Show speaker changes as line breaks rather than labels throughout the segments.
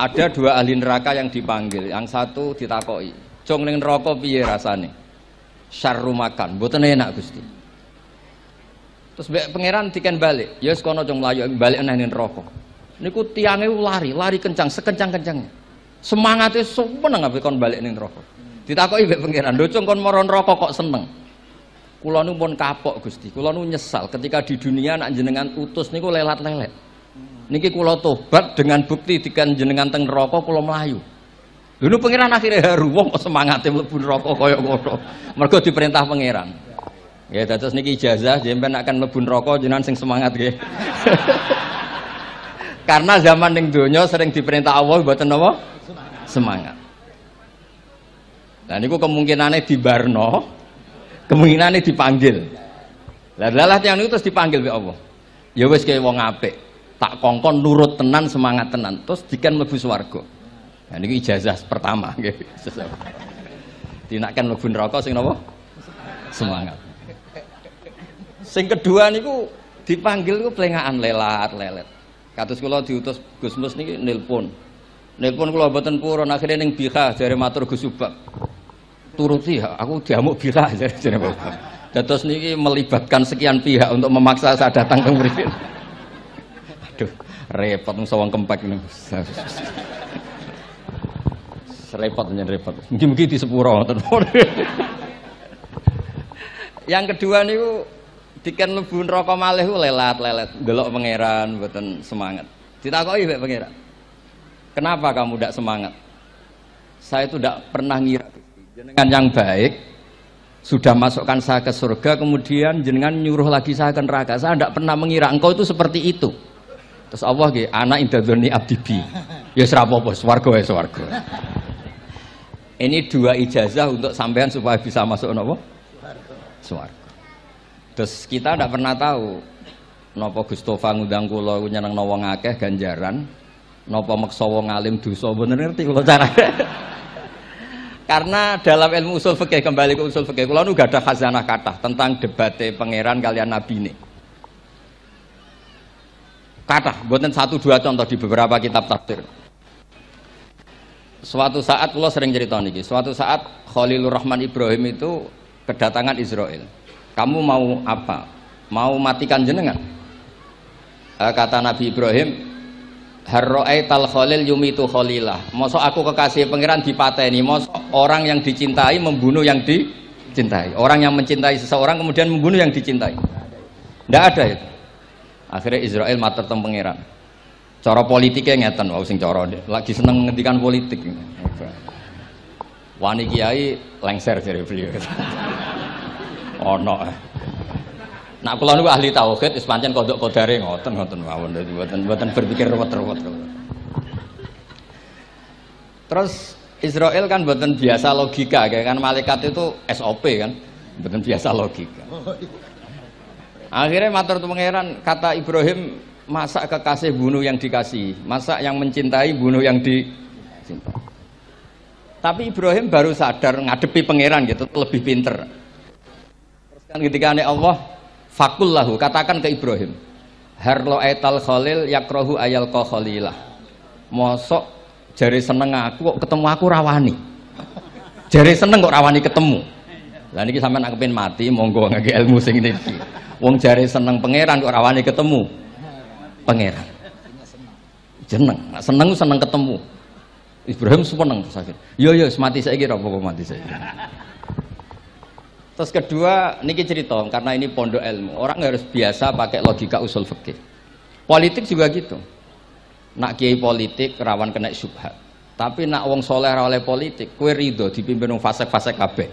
ada dua ahli neraka yang dipanggil. Yang satu ditakoi, "Cung ning neraka piye rasane?" "Syarru makan." "Mboten enak, Gusti." Terus pangeran diken balik. "Ya wis kono cung mlayu balik nang neraka." Niku tiange lari kencang, sekencang-kencangnya. Semangate seneng ambek kon balik ning neraka. Ditakoki mbek pangeran, "Lho cung kon mara neraka kok seneng?" "Kula nu pun kapok Gusti, kula nu nyesal ketika di dunia nak jenengan utus niku lelat-lelet. Niki kula tobat dengan bukti dikan jenengan teng neraka kula mlayu." Lho pangeran akhirnya haru, wong kok semangate mlebu neraka kaya ngono. Mergo diperintah pangeran. Ya dados niki ijazah jenengan akan mlebu neraka jenengan sing semangat nggih. Karena zaman ning donya sering diperintah Allah mboten napa? Semangat. Nah niku kemungkinane dibarno, kemungkinane dipanggil. Lah tiyang niku terus dipanggil oleh Allah. Ya wis kaya wong apik, tak kongkon nurut tenan, semangat tenan, terus diken mlebu swarga. Nah niki ijazah pertama nggih. Dinaken mlebu neraka sing napa? Semangat. Sing kedua niku dipanggil niku plengakan lelat-lelet. Kados kula diutus Gus Mus niki nelpon kula mboten purun, akhirnya ning Bika jare matur Gus Subak. "Turuti ya, aku diamuk Bika," jare Bapak. Dados niki melibatkan sekian pihak untuk memaksa saya datang ke mriki. Aduh, repot wong sawang kempek niku. Repot nyen repot. Mugi-mugi di sepuro ngoten. Yang kedua niku diken mlebu neraka malih lelat-lelet, ndelok pangeran mboten semangat. Ditakoki mbek pangeran, "Kenapa kamu tidak semangat?" "Saya itu tidak pernah ngira jenengan yang baik sudah masukkan saya ke surga, kemudian jenengan nyuruh lagi saya ke neraka. Saya tidak pernah mengira engkau itu seperti itu." Terus Allah nggih, "Ana indadzoni abdibi." Ya ora apa-apa, swarga wae swarga. Ini dua ijazah untuk sampean supaya bisa masuk napa? Swarga. Terus kita tidak pernah tahu napa Gustofa ngundang kula nyenengno wong akeh ganjaran, napa meksa wong alim dosa, bener ngerti kula carane. Karena dalam ilmu usul fikih, kembali ke usul fikih, kula nu gak ada khazanah kathah tentang debate pangeran kalian nabine. Kathah, mboten satu dua contoh di beberapa kitab tafsir. Suatu saat kula sering cerita niki, suatu saat Khalilur Rahman Ibrahim itu kedatangan Israel. "Kamu mau apa? Mau matikan jenengan?" Kata Nabi Ibrahim, "Harra'aital khalil yumitu khalilah." Mosok aku kekasih pangeran dipateni, mosok orang yang dicintai membunuh yang dicintai. Orang yang mencintai seseorang kemudian membunuh yang dicintai. Tidak ada itu. Akhirnya Israel matur teng pangeran. Cara politiknya ngeten, wau sing cara lagi seneng ngendikan politik. Wani kiai lengser jare beliau. Ono. Nak kula niku ahli tauhid wis pancen kodok kodare ngoten mawon, mboten berpikir ruwet-ruwet. Terus Israel kan mboten biasa logika, kan malaikat itu SOP kan, mboten biasa logika. Akhirnya matur tu pangeran, kata Ibrahim, "Masa kekasih bunuh yang dikasih, masa yang mencintai bunuh yang dicintai." Tapi Ibrahim baru sadar ngadepi pangeran gitu, lebih pinter. Ketika Allah fakullahu, katakan ke Ibrahim, "Harlo aital khalil yakrohu ayal ko khalilah." Mosok jari seneng aku kok ketemu aku rawani. Jari seneng kok rawani ketemu. Lah niki sampean aku pengen mati, monggo ngangge ilmu sing niki. Wong jari seneng pangeran kok rawani ketemu pangeran. Seneng ketemu. Ibrahim seneng sakit. Yo mati saiki ora apa-apa mati saiki. Terus kedua, niki cerita karena ini pondok ilmu. Orang harus biasa pakai logika usul fikih. Politik juga gitu. Nak kiai politik rawan kena syubhat. Tapi nak wong soleh oleh politik, kue ridho dipimpin wong fasik-fasik kabeh.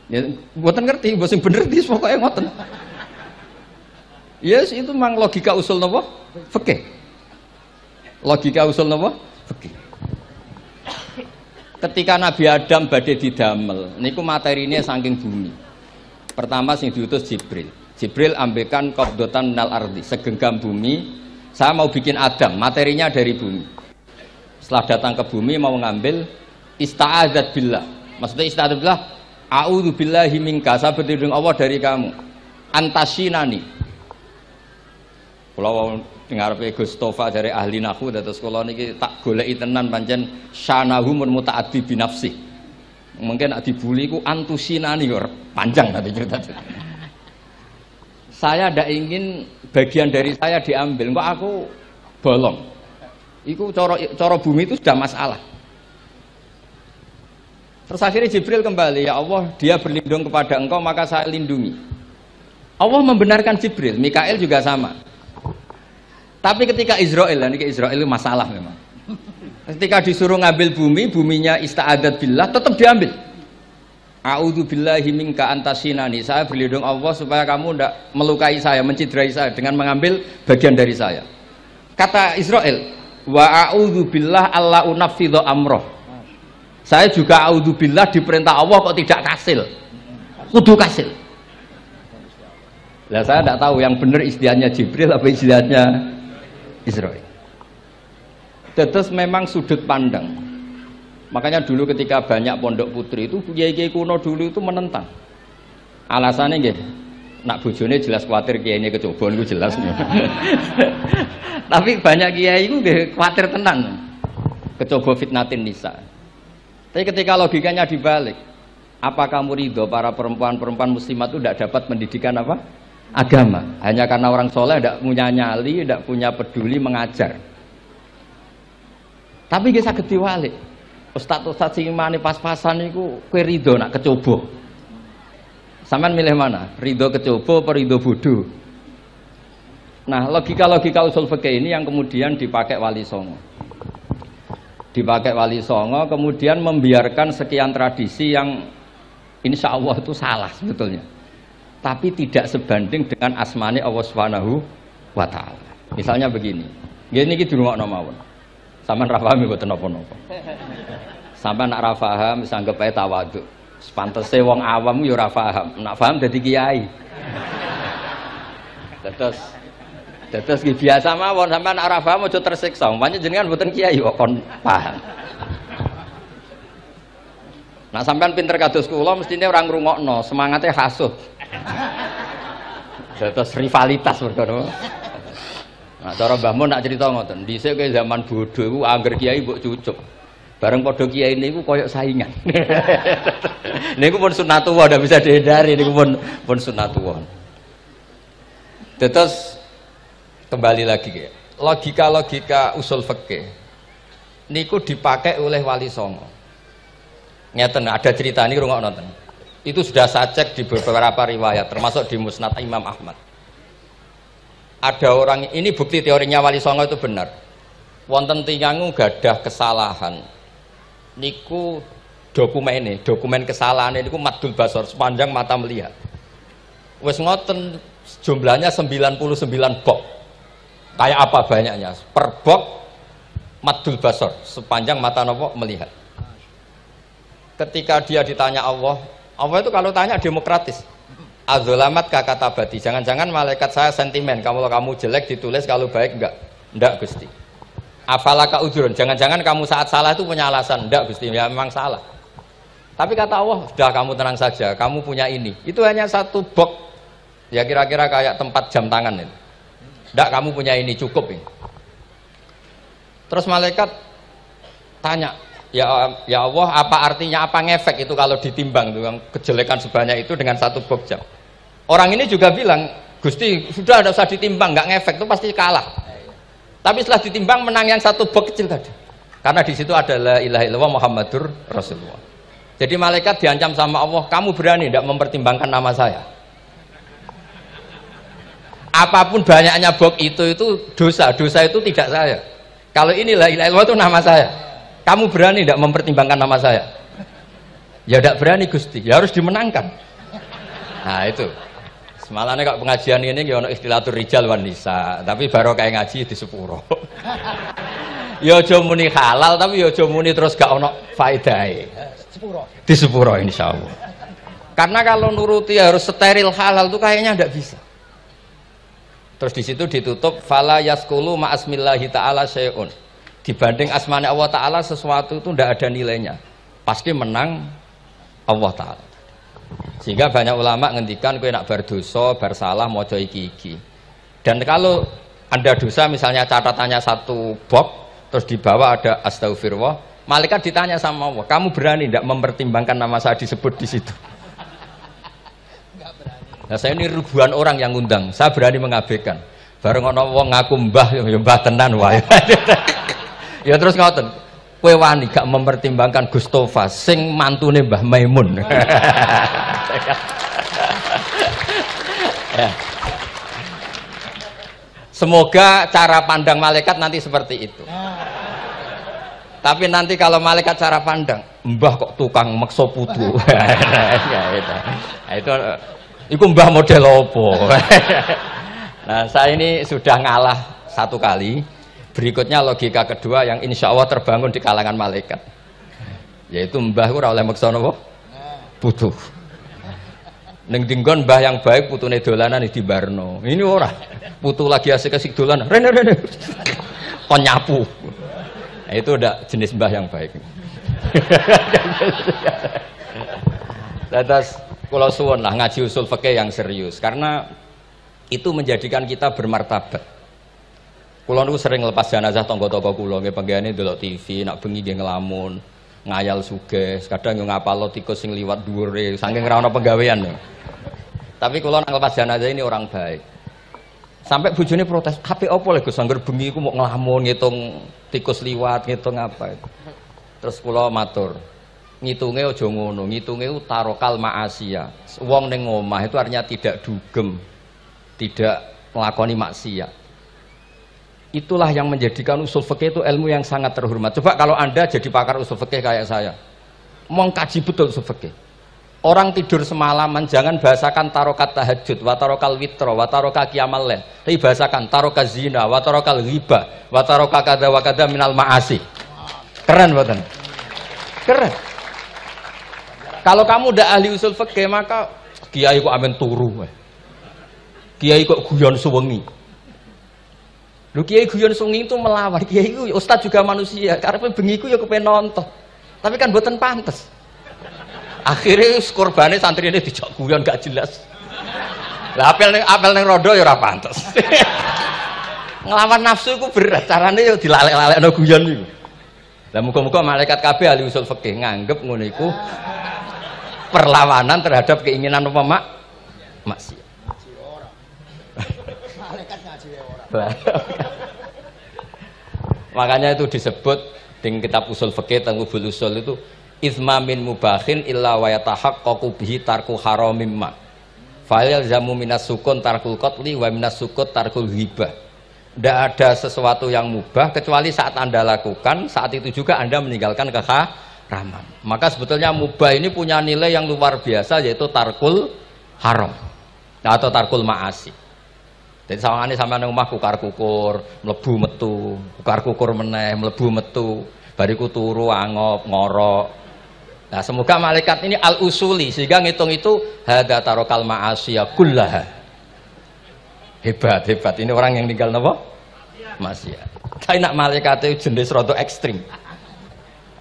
Ya, mboten ngerti, mbok sing bener dis pokoke ngoten. Yes, itu memang logika usul napa? Fikih. Logika usul napa? Fikih. Ketika Nabi Adam badhe didamel, niku materinya saking bumi. Pertama sing diutus Jibril. Jibril ambekan qabdatan minal ardi, segenggam bumi. Saya mau bikin Adam, materinya dari bumi. Setelah datang ke bumi mau ngambil ista'adzat billah. Maksudnya ista'adzat billah, a'udzu billahi minka, saya berlindung Allah dari kamu. Antasinani. Kalau dengar pe Gustofa dari ahli nahwu dados kula niki tak goleki tenan pancen syanahu mun mutaaddi binafsi. Mungkin nek dibuli ku antusinani kok panjang nanti cerita. Saya ndak ingin bagian dari saya diambil, kok aku bolong. Iku cara bumi itu sudah masalah. Terus akhirnya Jibril kembali, ya Allah, dia berlindung kepada engkau maka saya lindungi. Allah membenarkan Jibril, Mikail juga sama. Tapi ketika Israel, ini Israel itu masalah memang. Ketika disuruh ngambil bumi, buminya ista'adat billah, tetap diambil. A'udzu billahi minka antasinani. Saya berlindung Allah supaya kamu tidak melukai saya, mencidrai saya dengan mengambil bagian dari saya. Kata Israel, wa a'udzu billah alla unaffidhu amroh. Saya juga a'udzubillah diperintah Allah kok tidak kasil. Kudu kasil. Lah saya tidak tahu yang benar istilahnya Jibril apa istilahnya Israil. Terus memang sudut pandang. Makanya dulu ketika banyak pondok putri itu kiai-kiai kuno dulu itu menentang. Alasannya nggih, nak bojone jelas khawatir kiai ini kecobaan itu jelas. Tapi banyak kiai itu nggih khawatir tenan. Kecoba fitnatin nisa. Tapi ketika logikanya dibalik, apa kamu ridho para perempuan-perempuan muslimat itu tidak dapat pendidikan apa? Agama. Hanya karena orang soleh tidak punya nyali, tidak punya peduli mengajar. Tapi kita saged diwalik. Ustaz-ustaz sing mani pas-pasan itu kue ridho nak kecoba. Sampean milih mana? Ridho kecoba apa ridho bodoh? Nah, logika-logika usul fikih ini yang kemudian dipakai Wali Songo. Dipakai Wali Songo, kemudian membiarkan sekian tradisi yang insya Allah itu salah sebetulnya, tapi tidak sebanding dengan asmane Allah Subhanahu wa Ta'ala. Misalnya begini, gini iki dirungokno mawon. Sampeyan ra paham mboten napa-napa. Sampeyan nak ra paham wis anggap ae tawadhu. Sepantese wong awam yo ora paham, nak paham dadi kiai. Terus biasa mawon sampean ora paham aja tersiksa. Umpamane jenengan mboten kiai kok kon paham. Nah sampean pinter kados kula mestine ora ngrungokno, semangate hasud. Terus rivalitas perkara. Nah cara Mbah Mun nak cerita ngoten, dhisik ke zaman bodho iku angger kiai mbok cucuk. Bareng padha kiai niku koyok saingan. Niku pun sunatullah ndak bisa dihindari, niku pun sunatullah. Terus kembali lagi ya, logika-logika usul fikih niku dipakai oleh Wali Songo. Ngeten ada cerita ini rungok nonton. Itu sudah saya cek di beberapa riwayat termasuk di Musnad Imam Ahmad. Ada orang ini bukti teorinya Wali Songo itu benar. Wonten tiyang gadah kesalahan. Niku dokumen kesalahan niku madul basor sepanjang mata melihat. Wes ngoten jumlahnya 99 bok. Kayak apa banyaknya? Per bok madul basor sepanjang mata nopo melihat. Ketika dia ditanya Allah itu kalau tanya demokratis. Adzolamat kakatabati. Jangan-jangan malaikat saya sentimen. Kalau kamu jelek ditulis, kalau baik enggak? Enggak Gusti. Afalaka ujurun. Jangan-jangan kamu saat salah itu punya alasan? Enggak Gusti. Ya memang salah. Tapi kata Allah, sudah kamu tenang saja. Kamu punya ini. Itu hanya satu bok. Ya kira-kira kayak tempat jam tangan itu. Enggak, kamu punya ini cukup ini. Terus malaikat tanya, ya Allah, apa artinya, apa ngefek itu kalau ditimbang tuh, kejelekan sebanyak itu dengan satu box jam. Orang ini juga bilang, Gusti sudah ada usah ditimbang, nggak ngefek itu pasti kalah. Tapi setelah ditimbang menang yang satu box kecil tadi. Karena di situ adalah la ilaha illallah Muhammadur Rasulullah. Jadi malaikat diancam sama Allah, kamu berani tidak mempertimbangkan nama saya? Apapun banyaknya box itu dosa itu tidak saya. Kalau ini la ilaha illallah itu nama saya. Kamu berani tidak mempertimbangkan nama saya? Ya tidak berani Gusti. Ya harus dimenangkan. Nah itu. Semalannya kok pengajian ini ya ono ikhtilatur rijal wan nisa, tapi baru kayak ngaji di sepuro. Ya aja muni halal tapi ya aja muni terus gak ono faedahe. Sepuro. Di sepuro insyaallah. Karena kalau nuruti harus steril halal itu kayaknya tidak bisa. Terus di situ ditutup fala yaskulu ma'asmillahi ta'ala syai'un. Dibanding asmane Allah Ta'ala sesuatu itu tidak ada nilainya, pasti menang Allah Ta'ala. Sehingga banyak ulama ngendikan kowe nak bar dosa, bar salah maca iki-iki. Dan kalau Anda dosa misalnya catatannya 1 box, terus di bawah ada astagfirullah, malaikat ditanya sama Allah, kamu berani tidak mempertimbangkan nama saya disebut di situ? Nah, saya ini ribuan orang yang ngundang, saya berani mengabaikan. Bareng ana wong ngaku mbah, ya mbah tenan wae. Ya terus ngoten, kowe wani gak mempertimbangkan Gustofa sing mantune Mbah Maimun. Ya. Semoga cara pandang malaikat nanti seperti itu. Tapi nanti kalau malaikat cara pandang, mbah kok tukang meksa putu. Itu mbah model opo. Nah, saya ini sudah ngalah 1 kali. Berikutnya logika kedua yang insya Allah terbangun di kalangan malaikat. Yaitu mbah ora oleh meksa napa? Putu. Ning dinggon mbah yang baik putune dolanan di barno. Ini ora. Putu lagi asik-asik dolanan. Rene. Kon nyapu. Nah, itu udah jenis mbah yang baik. Terus kula suwun lah ngaji usul fikih yang serius karena itu menjadikan kita bermartabat. Kula niku sering lepas jenazah tangga-tangga kula nggih penggene ndelok TV, nak bengi nggih ngelamun, ngayal sugih, kadang yo ngapalo tikus sing liwat dhuwure saking ra ono penggawean. Tapi kula nak lepas jenazah ini orang baik. Sampai bojone protes, "Apik apa lho Gus angger bengi iku mau ngelamun ngitung tikus liwat, ngitung apa itu." Terus kula matur, ngitunge aja ngono, ngitunge tarokal ma'asiyah. Wong ning omah itu artinya tidak dugem, tidak melakoni maksiat. Itulah yang menjadikan usul fikih itu ilmu yang sangat terhormat. Coba kalau Anda jadi pakar usul fikih kayak saya, mengkaji betul usul fikih. Orang tidur semalaman jangan bahasakan tarokat tahajud, wa tarokal witro, wa taroka qiyamal lail. Tapi bahasakan taroka zina, wa tarokal ghibah, wa taroka kada wa kada minal ma'asi. Keren boten? Keren. Kalau kamu udah ahli usul fikih maka kiai kok amen turu. Kiai kok guyon suwengi. Lho kiai guyon suwengi itu melawan. Kiai itu ustaz juga manusia. Karepe bengi iku ya kepen nonton. Tapi kan mboten pantes. Akhirnya korbane santri ini dijak guyon gak jelas. Lah apel ning rondo ya ora pantes. Ngelawan nafsu iku berat, carane ya dilalek-lalekno guyon iku. Lah muga-muga malaikat kabeh ahli usul fikih nganggep ngono iku perlawanan terhadap keinginan apa maksiat. Malaikat ngaji ora. Makanya itu disebut di kitab usul fikih tentang usul itu izma min mubahin illa wa yatahaqqaqu bihi tarku haramim ma fa'il zamu minas sukun tarkul qatli wa minas sukut tarkul ghibah. Tidak ada sesuatu yang mubah kecuali saat Anda lakukan, saat itu juga Anda meninggalkan keharaman. Maka sebetulnya mubah ini punya nilai yang luar biasa yaitu tarkul haram atau tarkul ma'asi. Jadi sawangane sampeyan nang omah kukar-kukur, mlebu metu, kukar-kukur meneh, mlebu metu, bariku turu angop ngorok. Nah, semoga malaikat ini al-usuli sehingga ngitung itu hadza tarokal ma'asiyah kullaha. Hebat. Ini orang yang tinggal napa? Maksiat. Tapi nak malaikat itu jenis rada ekstrim.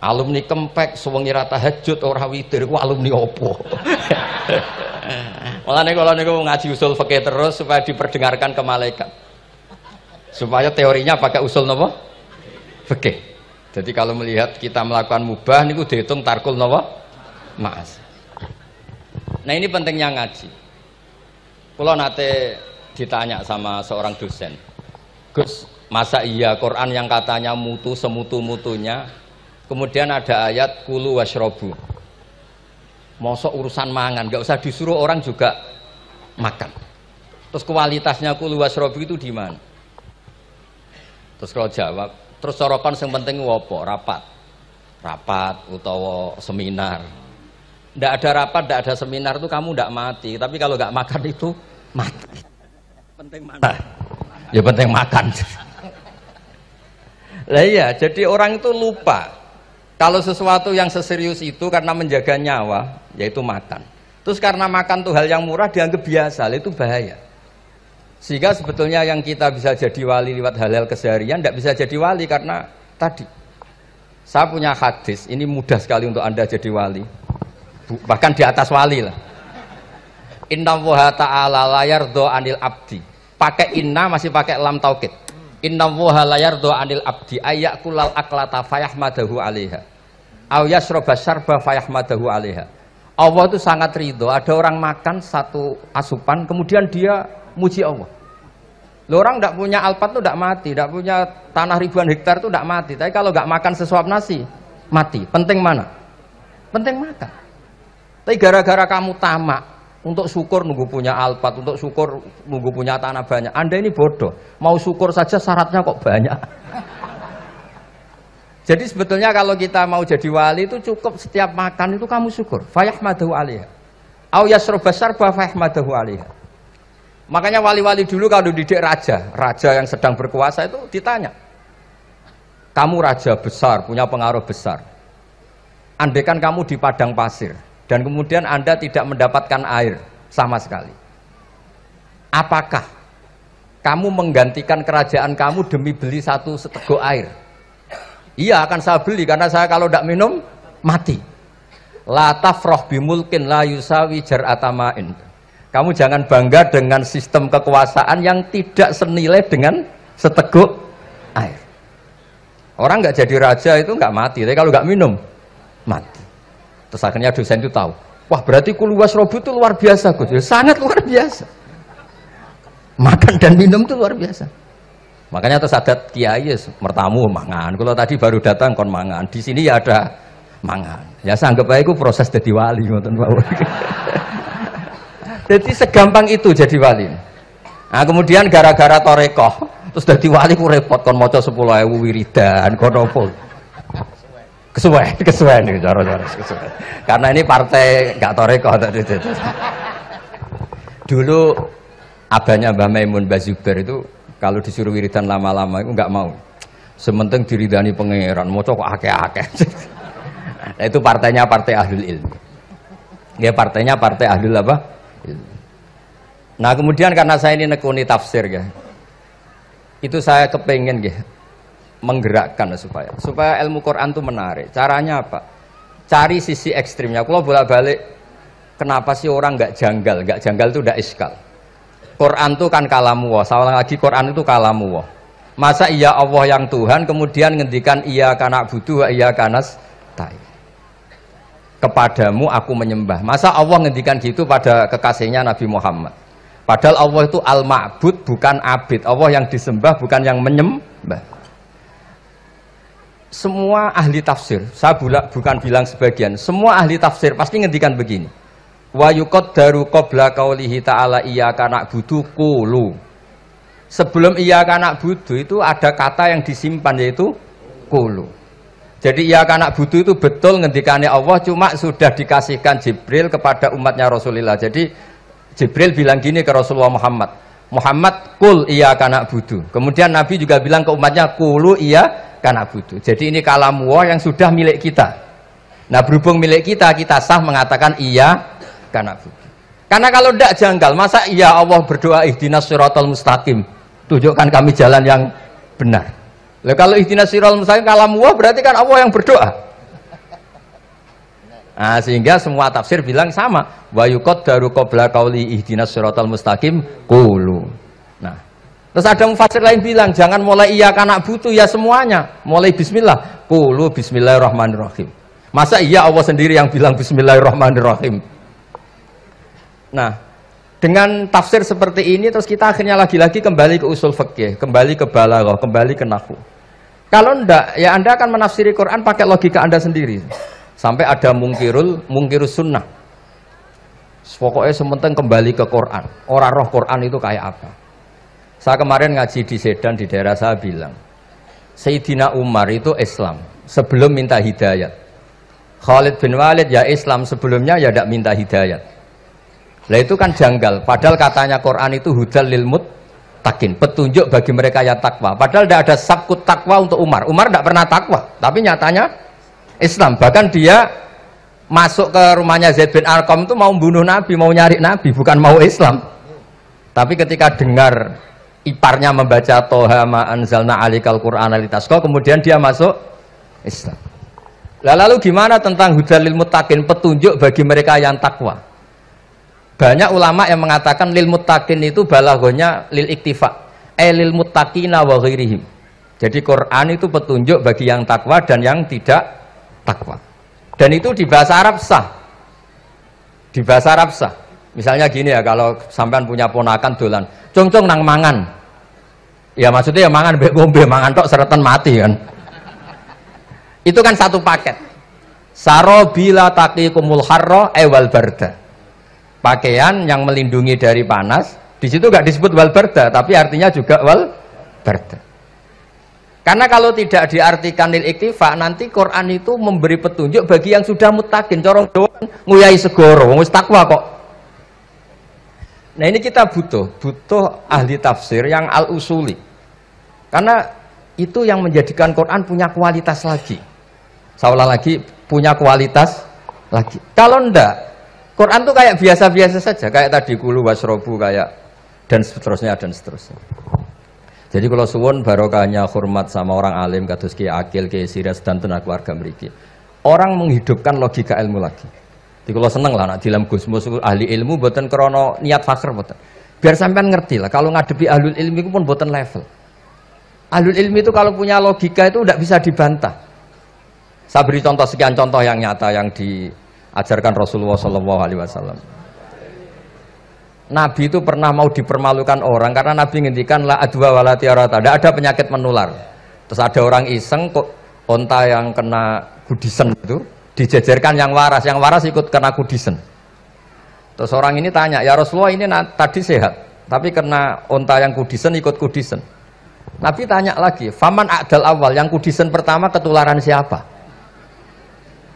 Alumni kempek suwengi ra tahajud ora witir ku alumni opo? Mulane kula niku ngaji usul fikih terus supaya diperdengarkan ke malaikat. Supaya teorinya pakai usul napa? Fikih. Jadi kalau melihat kita melakukan mubah niku dihitung tarkul napa? Ma'as. Nah, ini pentingnya ngaji. Kula nate ditanya sama seorang dosen. Gus, masa iya Quran yang katanya mutu semutu-mutunya kemudian ada ayat kulu washrobu. Mosok urusan mangan, nggak usah disuruh orang juga makan. Terus kualitasnya kulu washrobu itu di mana? Terus kalau jawab, terus sorokan yang penting wopo, rapat utawa seminar. Ndak ada rapat, ndak ada seminar itu kamu ndak mati. Tapi kalau nggak makan itu mati. Penting mana? Ya penting makan. Lah iya, jadi orang itu lupa kalau sesuatu yang seserius itu karena menjaga nyawa, yaitu makan. Terus karena makan tuh hal yang murah dianggap biasa, itu bahaya. Sehingga sebetulnya yang kita bisa jadi wali lewat hal-hal keseharian tidak bisa jadi wali karena tadi. Saya punya hadis, ini mudah sekali untuk Anda jadi wali. Bahkan di atas wali lah. Inna woha ta'ala la yardha anil abdi pakai inna masih pakai lam taukid. Innallaha la yarda 'anil abdi ayyakulal aklata fayahmadahu 'alaiha. Aw yashraba syarba fayahmadahu 'alaiha. Allah itu sangat ridho ada orang makan satu asupan kemudian dia muji Allah. Loh, orang tidak punya alpat itu tidak mati, tidak punya tanah ribuan hektar itu tidak mati. Tapi kalau nggak makan sesuap nasi mati. Penting mana? Penting makan. Tapi gara-gara kamu tamak untuk syukur nunggu punya alpat, untuk syukur nunggu punya tanah banyak. Anda ini bodoh. Mau syukur saja syaratnya kok banyak. Jadi sebetulnya kalau kita mau jadi wali itu cukup setiap makan itu kamu syukur. Fayahmadahu 'alaiha. Au yashraba syarba fayahmadahu 'alaiha. Makanya wali-wali dulu kalau didik raja yang sedang berkuasa itu ditanya. Kamu raja besar, punya pengaruh besar. Andaikan kamu di padang pasir dan kemudian Anda tidak mendapatkan air sama sekali. Apakah kamu menggantikan kerajaan kamu demi beli satu seteguk air? Iya, akan saya beli karena saya kalau tidak minum mati. La tafrah bimulkin la yusawi jar'atama'in. Kamu jangan bangga dengan sistem kekuasaan yang tidak senilai dengan seteguk air. Orang nggak jadi raja itu nggak mati, tapi kalau nggak minum mati. Terus akhirnya dosen itu tahu, wah berarti kuluwas robu itu luar biasa, Gus. Ya, sangat luar biasa. Makan dan minum itu luar biasa. Makanya terus ada kiai mertamu mangan. Kalau tadi baru datang kon mangan. Di sini ya ada mangan. Ya saya anggap aja itu proses jadi wali, ngoten Pak. Jadi segampang itu jadi wali. Nah, kemudian gara-gara torekoh terus jadi wali ku repot kon maca 10.000 wiridan kon opo. Kesuwen nih cara-cara kesuwen. Karena ini partai gak torekoh tadi. Dulu abahnya Mbah Maimun Mbah Zubair itu kalau disuruh wiridan lama-lama itu nggak mau. Sementing diridani pangeran, moco kok akeh-akeh. Nah, itu partainya partai ahlul ilmi. Ya partainya partai ahlul apa? Ilmi. Nah kemudian karena saya ini nekuni tafsir ya, itu saya kepengen ya menggerakkan supaya ilmu Quran itu menarik. Caranya apa? Cari sisi ekstrimnya. Kalau bolak-balik, kenapa sih orang nggak janggal? Nggak janggal itu udah iskal. Quran itu kan kalamu Allah. Saya ulang lagi, Quran itu kalamu Allah. Masa iya Allah yang Tuhan kemudian ngendikan iya kana budu wa iya kanas tai. Kepadamu aku menyembah. Masa Allah ngendikan gitu pada kekasihnya Nabi Muhammad. Padahal Allah itu al-ma'bud bukan abid. Allah yang disembah bukan yang menyembah. Semua ahli tafsir, saya bukan bilang sebagian, semua ahli tafsir pasti ngendikan begini. Wa yuqaddaru qabla qaulihi ta'ala iyyaka na'budu qulu. Sebelum iyyaka na'budu itu ada kata yang disimpan yaitu qulu. Jadi iyyaka na'budu itu betul ngendikannya Allah, cuma sudah dikasihkan Jibril kepada umatnya Rasulullah. Jadi Jibril bilang gini ke Rasulullah Muhammad, Muhammad qul iyyaka na'budu. Kemudian Nabi juga bilang ke umatnya qulu iyyaka na'budu. Jadi ini kalam Allah yang sudah milik kita. Nah berhubung milik kita, kita sah mengatakan iya karena kalau tidak janggal, masa iya Allah berdoa ihdinas siratal mustaqim, tunjukkan kami jalan yang benar. Lalu kalau ihdinas siratal mustaqim kalam Allah berarti kan Allah yang berdoa. Nah, sehingga semua tafsir bilang sama, wa yuqaddaru qabla qauli ihdinas siratal mustaqim qulu. Nah, terus ada mufassir lain bilang jangan mulai iya karena butuh ya semuanya, mulai bismillah, qulu bismillahirrahmanirrahim. Masa iya Allah sendiri yang bilang bismillahirrahmanirrahim. Nah, dengan tafsir seperti ini terus kita akhirnya lagi-lagi kembali ke usul fikih, kembali ke balaghah, kembali ke nahwu. Kalau enggak, ya Anda akan menafsiri Quran pakai logika Anda sendiri. Sampai ada mungkirus sunnah. Pokoknya sementing kembali ke Quran. Orang roh Quran itu kayak apa? Saya kemarin ngaji di Sedan di daerah saya bilang, Sayyidina Umar itu Islam sebelum minta hidayat. Khalid bin Walid ya Islam sebelumnya ya tidak minta hidayat. Lah itu kan janggal, padahal katanya Quran itu hudal lil muttaqin, petunjuk bagi mereka yang takwa. Padahal tidak ada sabkut takwa untuk Umar. Umar tidak pernah takwa, tapi nyatanya Islam. Bahkan dia masuk ke rumahnya Zaid bin Arqam itu mau bunuh Nabi, mau nyari Nabi, bukan mau Islam. Tapi ketika dengar iparnya membaca Toha ma anzalna alikal Qur'ana litasqa, kemudian dia masuk Islam. Lalu gimana tentang hudal lil muttaqin, petunjuk bagi mereka yang takwa? Banyak ulama yang mengatakan lil muttaqin itu balaghahnya lil iktifa, lil muttaqina wa ghairihim. Jadi Quran itu petunjuk bagi yang takwa dan yang tidak takwa. Dan itu di bahasa Arab sah. Di bahasa Arab sah. Misalnya gini ya, kalau sampean punya ponakan dolan, "Cung-cung nang mangan." Ya maksudnya ya mangan mbek ngombe, mangan tok seretan mati kan. Itu kan satu paket. Sarobila taqikumul harra wal barda. Pakaian yang melindungi dari panas, di situ nggak disebut wal barda, tapi artinya juga wal barda. Karena kalau tidak diartikan lil iktifa, nanti Quran itu memberi petunjuk bagi yang sudah muttaqin, corong doang nguyai segoro, wis takwa kok. Nah ini kita butuh ahli tafsir yang al-usuli. Karena itu yang menjadikan Quran punya kualitas lagi. Seolah lagi punya kualitas lagi. Kalau ndak, Quran tuh kayak biasa-biasa saja, kayak tadi kulu wasrobu kayak dan seterusnya dan seterusnya. Jadi kalau suwun barokahnya hormat sama orang alim kados Ki Akil, Ki Siras dan tenaga keluarga mriki. Orang menghidupkan logika ilmu lagi. Jadi kalau seneng lah nak dilam Gusmus ahli ilmu mboten krana niat fakir mboten. Biar sampean ngerti lah kalau ngadepi ahlul ilmi itu pun mboten level. Ahlul ilmi itu kalau punya logika itu tidak bisa dibantah. Saya beri contoh sekian contoh yang nyata yang diajarkan Rasulullah SAW. Nabi itu pernah mau dipermalukan orang karena Nabi ngendikan la adwa wala tiarata, tidak ada penyakit menular. Terus ada orang iseng kok onta yang kena kudisen itu dijejerkan yang waras ikut kena kudisen. Terus orang ini tanya, ya Rasulullah ini tadi sehat, tapi kena onta yang kudisen ikut kudisen. Nabi tanya lagi, faman a'dal awal, yang kudisen pertama ketularan siapa?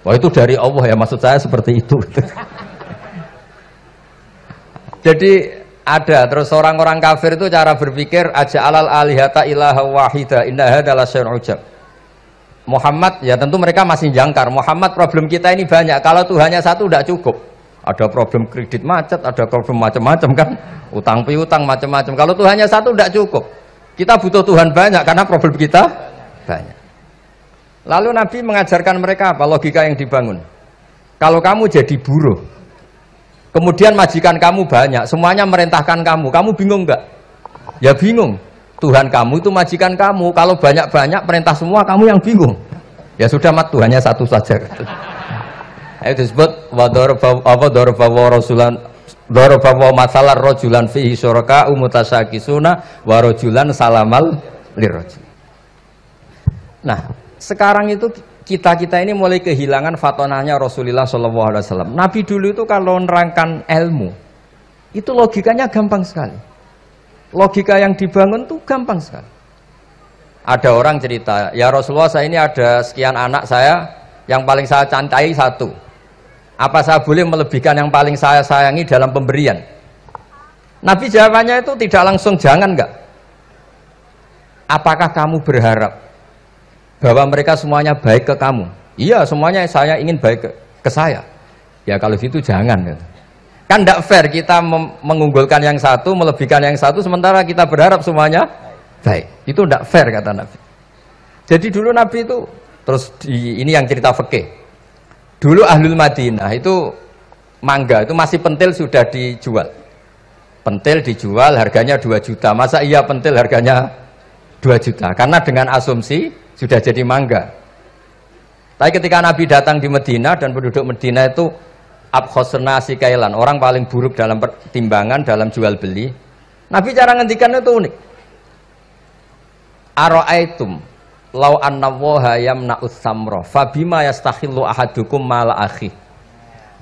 Wah itu dari Allah ya, maksud saya seperti itu. Jadi ada terus orang-orang kafir itu cara berpikir aja alal alihata ilaha wahida inna hadalah syai'un ujab. Muhammad ya tentu mereka masih jangkar. Muhammad problem kita ini banyak. Kalau Tuhannya satu tidak cukup. Ada problem kredit macet, ada problem macam-macam kan, utang piutang macam-macam. Kalau Tuhannya satu tidak cukup. Kita butuh Tuhan banyak karena problem kita banyak. Lalu Nabi mengajarkan mereka apa logika yang dibangun. Kalau kamu jadi buruh, kemudian majikan kamu banyak, semuanya merintahkan kamu, kamu bingung enggak? Ya bingung. Tuhan kamu itu majikan kamu, kalau banyak-banyak perintah semua kamu yang bingung. Ya sudah mat Tuhannya satu saja. Itu disebut wa masalah rojulan fihi syuraka umutasakisuna wa rojulan salamal lirrojul. Nah, sekarang itu kita ini mulai kehilangan fatonahnya Rasulullah SAW. Nabi dulu itu kalau nerangkan ilmu, itu logikanya gampang sekali. Logika yang dibangun tuh gampang sekali. Ada orang cerita, ya Rasulullah saya ini ada sekian anak saya, yang paling saya cintai satu. Apa saya boleh melebihkan yang paling saya sayangi dalam pemberian? Nabi jawabannya itu tidak langsung jangan enggak. Apakah kamu berharap bahwa mereka semuanya baik ke kamu? Iya, semuanya saya ingin baik ke saya. Ya kalau gitu jangan. Kan tidak fair kita mengunggulkan yang satu, melebihkan yang satu, sementara kita berharap semuanya baik. Itu tidak fair kata Nabi. Jadi dulu Nabi itu, terus ini yang cerita fikih. Dulu Ahlul Madinah itu mangga, itu masih pentil sudah dijual. Pentil dijual harganya 2 juta. Masa iya pentil harganya 2 juta? Karena dengan asumsi sudah jadi mangga. Tapi ketika Nabi datang di Medina dan penduduk Medina itu abkhosna sikailan, orang paling buruk dalam pertimbangan dalam jual beli. Nabi cara ngendikan itu unik. Aro'aitum lau annallaha yamna'us samra fabima yastakhillu ahadukum mala akhi.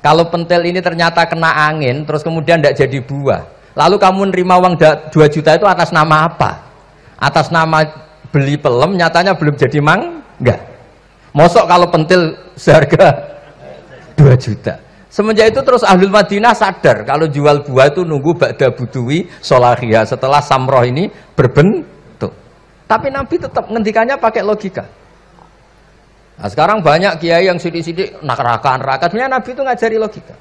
Kalau pentil ini ternyata kena angin terus kemudian tidak jadi buah, lalu kamu nerima uang 2 juta itu atas nama apa? Atas nama beli pelem, nyatanya belum jadi mangga. Mosok kalau pentil seharga 2 juta. Semenjak itu terus Ahlul Madinah sadar kalau jual buah itu nunggu ba'da buduwi solahiyah, setelah samroh ini berbentuk. Tapi Nabi tetap ngendikannya pakai logika. Nah, sekarang banyak kiai yang sidik-sidik neraka. Sebenarnya Nabi itu ngajari logika.